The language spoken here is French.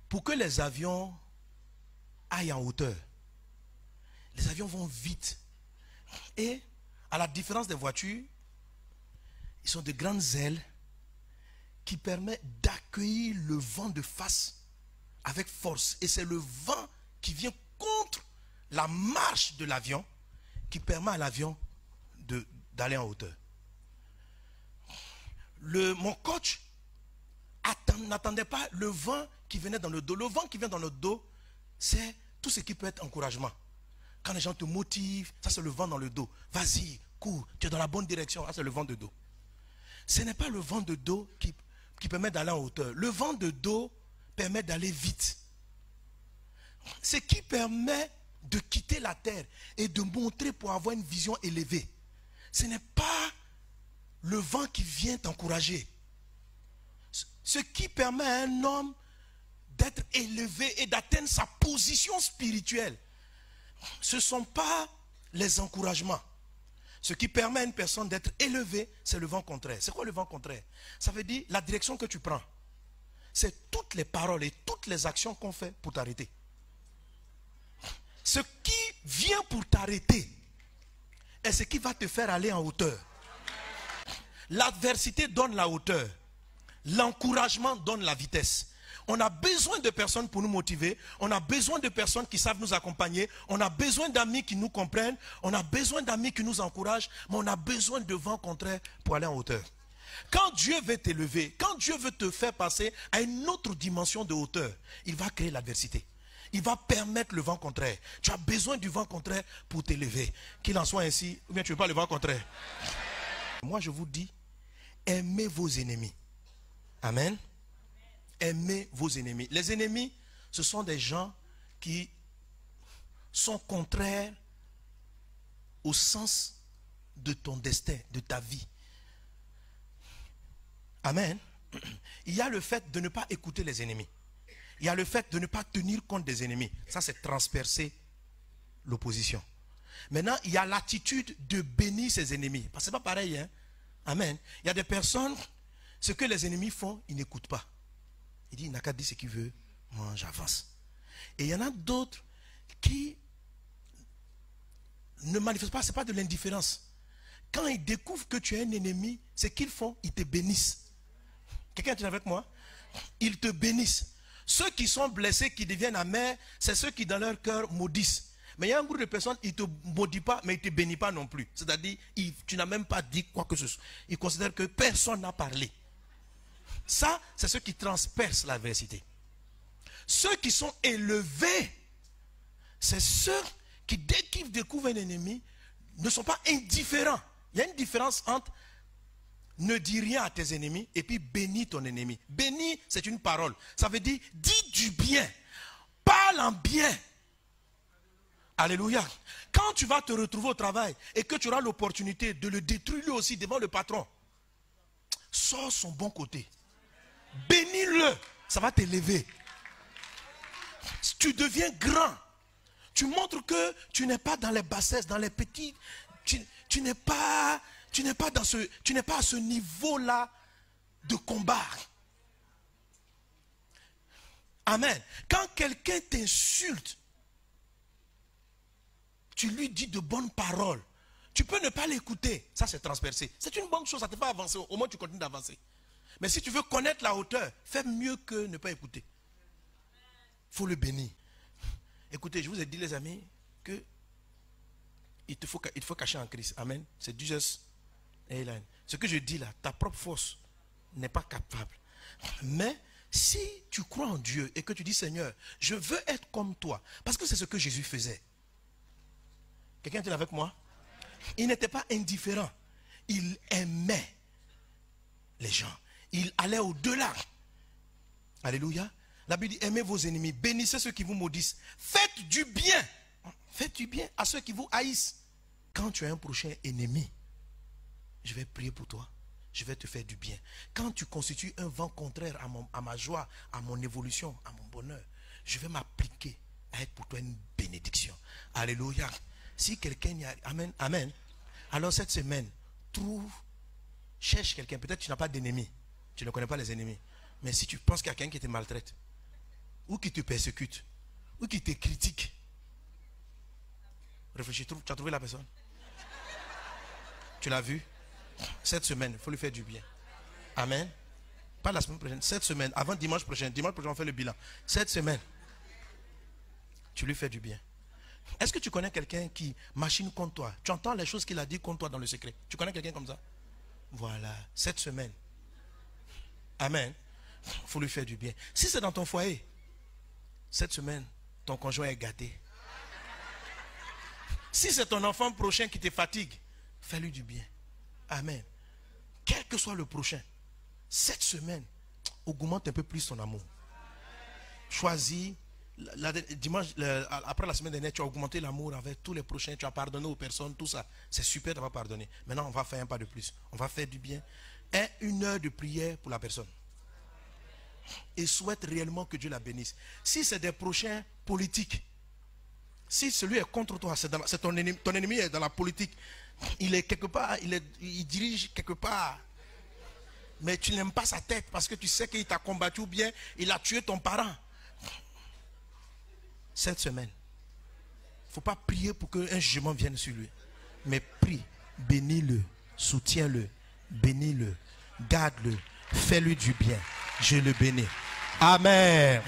pour que les avions aillent en hauteur, les avions vont vite. Et à la différence des voitures, ils ont de grandes ailes qui permettent d'accueillir le vent de face avec force. Et c'est le vent qui vient contre la marche de l'avion qui permet à l'avion d'aller en hauteur. Mon coach n'attendait pas le vent qui venait dans le dos. Le vent qui vient dans le dos, c'est tout ce qui peut être encouragement. Quand les gens te motivent, ça c'est le vent dans le dos. Vas-y, cours, tu es dans la bonne direction. Ça c'est le vent de dos. Ce n'est pas le vent de dos qui permet d'aller en hauteur. Le vent de dos permet d'aller vite. Ce qui permet de quitter la terre et de montrer pour avoir une vision élevée. Ce n'est pas le vent qui vient t'encourager. Ce qui permet à un homme d'être élevé et d'atteindre sa position spirituelle, ce ne sont pas les encouragements. Ce qui permet à une personne d'être élevée, c'est le vent contraire. C'est quoi le vent contraire? Ça veut dire la direction que tu prends. C'est toutes les paroles et toutes les actions qu'on fait pour t'arrêter. Ce qui vient pour t'arrêter est ce qui va te faire aller en hauteur. L'adversité donne la hauteur. L'encouragement donne la vitesse. On a besoin de personnes pour nous motiver. On a besoin de personnes qui savent nous accompagner. On a besoin d'amis qui nous comprennent. On a besoin d'amis qui nous encouragent. Mais on a besoin de vent contraire pour aller en hauteur. Quand Dieu veut t'élever, quand Dieu veut te faire passer à une autre dimension de hauteur, il va créer l'adversité. Il va permettre le vent contraire. Tu as besoin du vent contraire pour t'élever. Qu'il en soit ainsi, ou bien tu ne veux pas le vent contraire. Moi je vous dis, aimez vos ennemis. Amen. Aimez vos ennemis. Les ennemis, ce sont des gens qui sont contraires au sens de ton destin, de ta vie. Amen. Il y a le fait de ne pas écouter les ennemis. Il y a le fait de ne pas tenir compte des ennemis. Ça, c'est transpercer l'opposition. Maintenant, il y a l'attitude de bénir ses ennemis. Parce que ce n'est pas pareil. Hein? Amen. Il y a des personnes, ce que les ennemis font, ils n'écoutent pas. Il dit, il n'a qu'à dire ce qu'il veut. Moi, j'avance. Et il y en a d'autres qui ne manifestent pas, ce n'est pas de l'indifférence. Quand ils découvrent que tu es un ennemi, ce qu'ils font, ils te bénissent. Quelqu'un est avec moi? Ils te bénissent. Ceux qui sont blessés, qui deviennent amers, c'est ceux qui dans leur cœur maudissent. Mais il y a un groupe de personnes, ils ne te maudissent pas, mais ils ne te bénissent pas non plus. C'est-à-dire, tu n'as même pas dit quoi que ce soit. Ils considèrent que personne n'a parlé. Ça, c'est ceux qui transpercent l'adversité. Ceux qui sont élevés, c'est ceux qui, dès qu'ils découvrent un ennemi, ne sont pas indifférents. Il y a une différence entre ne dis rien à tes ennemis et puis bénis ton ennemi. Bénis, c'est une parole. Ça veut dire, dis du bien. Parle en bien. Alléluia. Quand tu vas te retrouver au travail et que tu auras l'opportunité de le détruire lui aussi devant le patron, sors son bon côté. Bénis-le. Ça va t'élever. Tu deviens grand. Tu montres que tu n'es pas dans les bassesses, dans les petits. Tu n'es pas à ce niveau-là de combat. Amen. Quand quelqu'un t'insulte, tu lui dis de bonnes paroles. Tu peux ne pas l'écouter. Ça, c'est transpercé. C'est une bonne chose, ça te fait avancer. Au moins, tu continues d'avancer. Mais si tu veux connaître la hauteur, fais mieux que ne pas écouter. Il faut le bénir. Écoutez, je vous ai dit, les amis, que il te faut cacher en Christ. Amen. C'est Jesus. Amen. Ce que je dis là, ta propre force n'est pas capable. Mais si tu crois en Dieu et que tu dis, Seigneur, je veux être comme toi, parce que c'est ce que Jésus faisait. Quelqu'un est avec moi? Il n'était pas indifférent. Il aimait les gens. Il allait au-delà. Alléluia. La Bible dit, aimez vos ennemis, bénissez ceux qui vous maudissent. Faites du bien. Faites du bien à ceux qui vous haïssent. Quand tu as un prochain ennemi, je vais prier pour toi. Je vais te faire du bien. Quand tu constitues un vent contraire à ma joie, à mon évolution, à mon bonheur, je vais m'appliquer à être pour toi une bénédiction. Alléluia. Si quelqu'un y a... Amen, amen. Alors cette semaine, cherche quelqu'un. Peut-être que tu n'as pas d'ennemi. Tu ne connais pas les ennemis. Mais si tu penses qu'il y a quelqu'un qui te maltraite, ou qui te persécute, ou qui te critique. Réfléchis, tu as trouvé la personne? Tu l'as vu? Cette semaine, il faut lui faire du bien. Amen. Pas la semaine prochaine, cette semaine, avant dimanche prochain. Dimanche prochain, on fait le bilan. Cette semaine, tu lui fais du bien. Est-ce que tu connais quelqu'un qui machine contre toi? Tu entends les choses qu'il a dit contre toi dans le secret. Tu connais quelqu'un comme ça? Voilà, cette semaine. Amen. Il faut lui faire du bien. Si c'est dans ton foyer, cette semaine, ton conjoint est gâté. Si c'est ton enfant prochain qui te fatigue, fais-lui du bien. Amen. Quel que soit le prochain, cette semaine, augmente un peu plus ton amour. Choisis. Dimanche, après la semaine dernière, tu as augmenté l'amour avec tous les prochains, tu as pardonné aux personnes, tout ça. C'est super d'avoir pardonné. Maintenant, on va faire un pas de plus. On va faire du bien. Et 1 heure de prière pour la personne. Et souhaite réellement que Dieu la bénisse. Si c'est des prochains politiques, si celui est contre toi, c'est ton ennemi est dans la politique, il est quelque part, il dirige quelque part. Mais tu n'aimes pas sa tête parce que tu sais qu'il t'a combattu ou bien il a tué ton parent. Cette semaine, il ne faut pas prier pour qu'un jugement vienne sur lui. Mais prie, bénis-le, soutiens-le, bénis-le, garde-le, fais-lui du bien. Je le bénis. Amen.